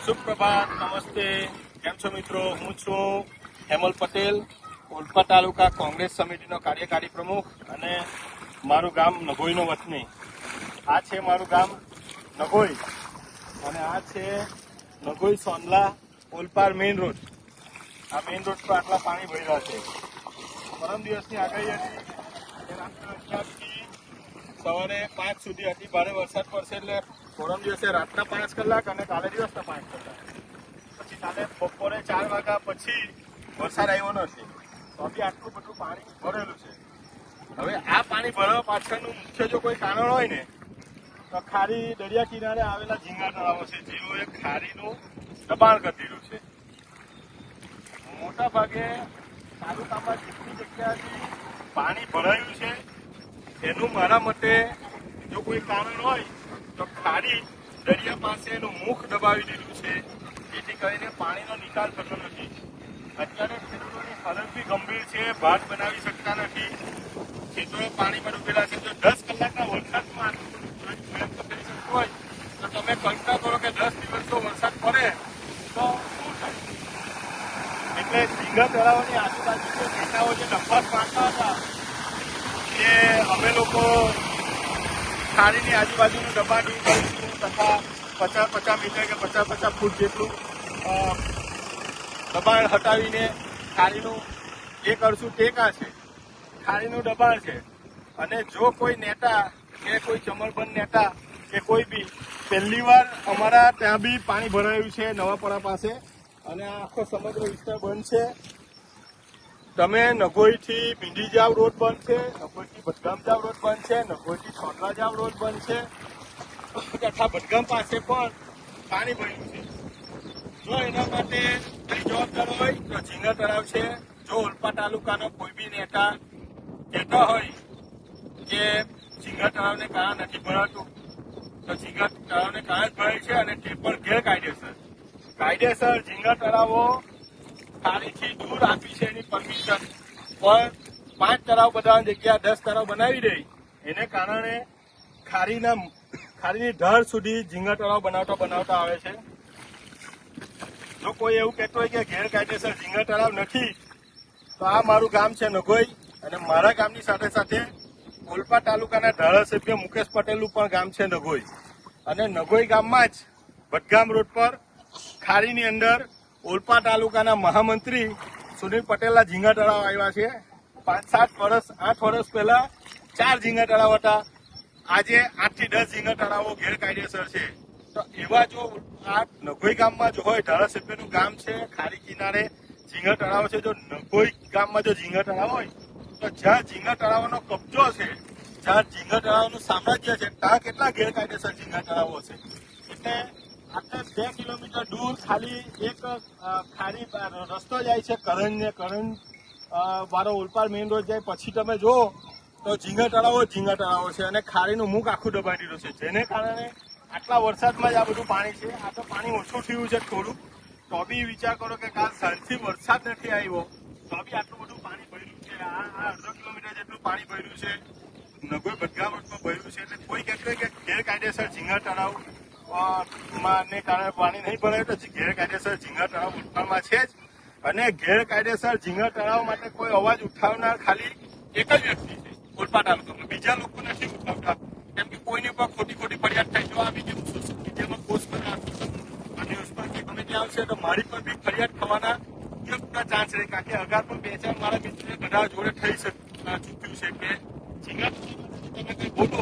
સુપ્રભાત, નમસ્તે, કેમ છો મિત્રો? હું છું હેમલ પટેલ, ઓલપાડ તાલુકા કોંગ્રેસ સમિતિનો કાર્યકારી પ્રમુખ અને મારું ગામ નગોઈનો વતની. આ છે મારું ગામ નગોઈ અને આ છે નગોઈ સોનલા ઓલપાડ મેઇન રોડ. આ મેઇન રોડ પર આટલા પાણી ભર્યા છે. પરમ દિવસની આગાહી હતી કે રાત્રે 11 થી સવારે 5 સુધી અતિ ભારે વરસાદ પડશે, એટલે પરમ દિવસે રાતના 5 કલાક અને કાલે દિવસના 5 કલાક. પછી કાલે બપોરે 4 વાગ્યા પછી વરસાદ આવ્યો નથી, તો બી આટલું બધું પાણી ભરેલું છે. હવે આ પાણી ભરવા પાછળનું મુખ્ય જો કોઈ કારણ હોય ને તો ખારી દરિયા કિનારે આવેલા ઝીંગા તળાવો છે, જેઓએ ખારીનું દબાણ કરી દીધું છે. મોટા ભાગે તાલુકામાં જેટલી જગ્યાથી પાણી ભરાયું છે એનું મારા મતે જો કોઈ કારણ હોય તો ખારી દરિયા પાસે એનું મુખ દબાવી દીધું છે, જેથી કરીને પાણીનો નિકાલ થતો નથી. અત્યારે ખેડૂતોની હાલત બી ગંભીર છે, ભાત બનાવી શકતા નથી, ખેતરો પાણીમાં ડૂબેલા છે. જો 10 કલાકના વરસાદમાં પ્રયત્ન કરી શકતો હોય તો તમે કલ્પના કરો કે 10 દિવસનો વરસાદ પડે તો શું થાય. એટલે ઝીંગા તળાવની આજુબાજુ જે નેતાઓ જે ડબ્બા પાડતા હતા એ અમે લોકો ખારીની આજુબાજુનું દબાણ દૂર કરીશું તથા 50 મીટર કે 50 ફૂટ જેટલું દબાણ હટાવીને ખારીનું એ કરશું. ટેકા છે, ખારીનું દબાણ છે. અને જો કોઈ નેતા કે કોઈ ચમરબંધ નેતા કે કોઈ બી પહેલી વાર અમારા ત્યાં બી પાણી ભરાયું છે નવાપરા પાસે, અને આ આખો સમગ્ર વિસ્તાર બંધ છે. તમે નગોઈથી ભીંડી જાવ રોડ બંધ છે, નગોઈથી ભટગામ જાવ રોડ બંધ છે, નગોઈથી સોનલા જાવ રોડ બંધ છે, તથા ભટગામ પાસે પણ પાણી ભર્યું છે. જો એના માટે કઈ જવાબદાર હોય તો ઝીંગા તળાવ છે. જો ઓલપાડ તાલુકાનો કોઈ બી નેતા કહેતા હોય કે ઝીંગા તળાવને કારણ નથી ભરાતું, તો ઝીંગા તળાવને કારણ જ ભરાય છે, અને તે પણ ગેરકાયદેસર ઝીંગા તળાવો ખારીથી દૂર આપી છે એની પરમિશન, પણ 5 તળાવ બનાવવાની જગ્યા 10 તળાવ બનાવી દઈ, એને કારણે ખારીની ઢાળ સુધી ઝીંગા તળાવ બનાવતા આવે છે. જો કોઈ એવું કહેતો હોય કે ગેરકાયદેસર ઝીંગા તળાવ નથી, તો આ મારું ગામ છે નગોઈ, અને મારા ગામની સાથે સાથે ઓલપાડ તાલુકાના ધારાસભ્ય મુકેશ પટેલનું પણ ગામ છે નગોઈ. અને નગોઈ ગામમાં જ ભટગામ રોડ પર ખારીની અંદર ઓલપાડ તાલુકાના મહામંત્રી સુનિલ પટેલના ઝીંગા તળાવ આવ્યા છે. 8 વર્ષ પહેલા 4 ઝીંગા તળાવ હતા, આજે 8 થી 10 ઝીંગા તળાવો ગેરકાયદેસર છે. તો એવા જો આ નગોઈ ગામમાં જો હોય, ધારાસભ્યનું ગામ છે, ખારી કિનારે ઝીંગા તળાવ છે, જો નગોઈ ગામમાં જો ઝીંગા તળાવ હોય તો જ્યાં ઝીંગા તળાવનો કબજો છે, જ્યાં ઝીંગા તળાવનું સામ્રાજ્ય છે, ત્યાં કેટલા ગેરકાયદેસર ઝીંગા તળાવો છે. એટલે આટલા 2 કિલોમીટર દૂર ખાલી એક ખારી રસ્તો જાય છે કરંજ વાળો ઓલપાડ મેઇન રોડ જાય, પછી તમે જુઓ તો ઝીંગા તળાવો છે, અને ખારીનું મુખ આખું દબાઈ દીધું છે, જેને કારણે આટલા વરસાદમાં જ આ બધું પાણી છે. આ તો પાણી ઓછું થયું છે થોડું, તો બી વિચાર કરો કે કાલ સાંજથી વરસાદ નથી આવ્યો તો બી આટલું બધું પાણી ભર્યું છે. આ 1/2 કિલોમીટર જેટલું પાણી ભર્યું છે, નગોઈ ભટગામ રોડમાં ભર્યું છે. એટલે કોઈ કહેતું હોય કે ગેરકાયદેસર ઝીંગા તળાવ ને કારણે પાણી નહીં ભરાય, તો ગેરકાયદેસર ઝીંગા તળાવ ઓલપાડમાં છે જ. અને ગેરકાયદેસર ઝીંગા તળાવ માટે કોઈ અવાજ ઉઠાવનાર ખાલી એક જ વ્યક્તિ છે ઓલપાડ તાલુકામાં, બીજા લોકો નથી ઉઠાવતા, કેમ કે કોઈની ઉપર ખોટી ફરિયાદ થાય. જો આ વિડીયો સોશિયલ મીડિયામાં પોસ્ટ કરાર ન્યૂઝમાં કે ગમે ત્યાં આવશે તો મારી પર બી ફરિયાદ થવાના પૂરા ચાન્સ રહે, કારણ કે અગાર પણ 2-4 મારા મિત્રોને બધા જોડે થઈ ચૂક્યું છે કે ઝીંગા તમે કંઈ બોલો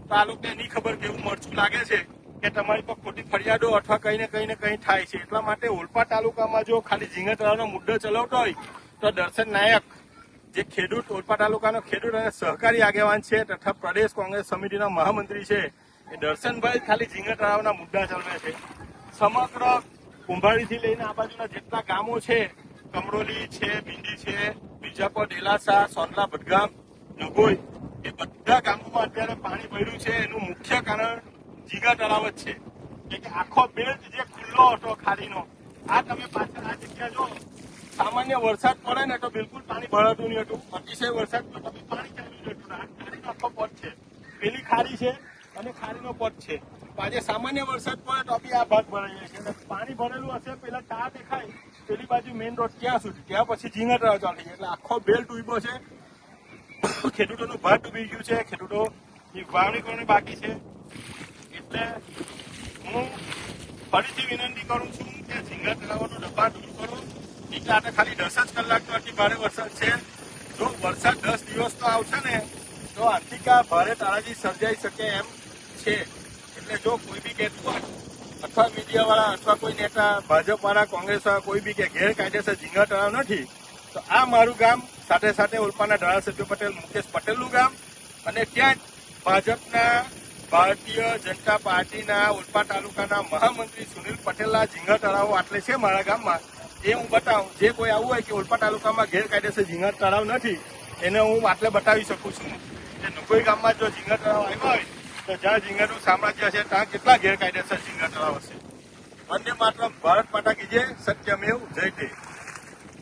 તો આ લોકોને નહીં ખબર કેવું મરચું લાગે છે કે તમારી પર ખોટી ફરિયાદો અથવા કંઈ ને કંઈ થાય છે. એટલા માટે ઓલપાડ તાલુકામાં જો ખાલી ઝીંગા તળાવનો મુદ્દો ચલાવતો હોય તો દર્શન નાયક, જે ખેડૂત ઓલપાડ તાલુકાનો ખેડૂત અને સહકારી આગેવાન છે તથા પ્રદેશ કોંગ્રેસ સમિતિના મહામંત્રી છે, એ દર્શનભાઈ ખાલી ઝીંગા તળાવના મુદ્દા ચલાવે છે. સમગ્ર કુંભારીથી લઈને આ બાજુના જેટલા ગામો છે, કમરોલી છે, ભીંડી છે, બીજાપર, ડેલાસા, સોનલા, ભટગામ, નગોઈ, એ બધા ગામોમાં અત્યારે પાણી ભર્યું છે. એનું મુખ્ય કારણ ઝીંગા તળાવ જ છે. એટલે આખો બેલ્ટ જે ખુલ્લો હતો ખારીનો, આ તમે પાછળ આ જગ્યા જો સામાન્ય વરસાદ પડે ને તો બિલકુલ પાણી ભરાતું નહીં હતું, અતિશય વરસાદમાં તમે પાણી ચાલ્યું જતું. આ ખારીનો આખો પથ છે, પેલી ખારી છે અને ખારીનો પથ છે. આજે સામાન્ય વરસાદ પડે તો બી આ ભાગ ભરાઈ જાય છે અને પાણી ભરેલું હશે પેલા ટા દેખાય પેલી બાજુ મેઇન રોડ ત્યાં સુધી ત્યાં પછી ઝીંગા તળાવ ચાલી જાય એટલે આખો બેલ ડૂબ્યો છે. ખેડૂતોનું ભાત ડૂબી ગયું છે, ખેડૂતોની વાવણી કરવાની બાકી છે. એટલે હું ફરીથી વિનંતી કરું છું કે ઝીંગા તળાવનો દબાણ દૂર કરો. એટલે આ ખાલી 10 જ કલાકનો આટલી ભારે વરસાદ છે. જો વરસાદ 10 દિવસનો આવશે ને તો આર્થિક ભારે તારાજી સર્જાઈ શકે એમ છે. એટલે જો કોઈ બી કહેતું હોય અથવા મીડિયાવાળા અથવા કોઈ નેતા ભાજપવાળા કોંગ્રેસવાળા કોઈ બી કે ગેરકાયદેસર ઝીંગા તળાવ નથી તો આ મારું ગામ સાથે સાથે ઓલપાડના ધારાસભ્ય પટેલ મુકેશ પટેલનું ગામ અને ત્યાં જ ભાજપના ભારતીય જનતા પાર્ટીના ઓલપાડ તાલુકાના મહામંત્રી સુનિલ પટેલના ઝીંગા તળાવો આટલે છે મારા ગામમાં. એ હું બતાવું. જે કોઈ આવું હોય કે ઓલપાડ તાલુકામાં ગેરકાયદેસર ઝીંગા તળાવ નથી એને હું આટલે બતાવી શકું છું કે કોઈ ગામમાં જો ઝીંગા તળાવ આવ્યા હોય તો જ્યાં ઝીંગાનું સામ્રાજ્ય છે ત્યાં કેટલા ગેરકાયદેસર ઝીંગા તળાવ હશે. વંદે માતરમ, ભારત માતા કી જય, સત્યમેવ જયતે.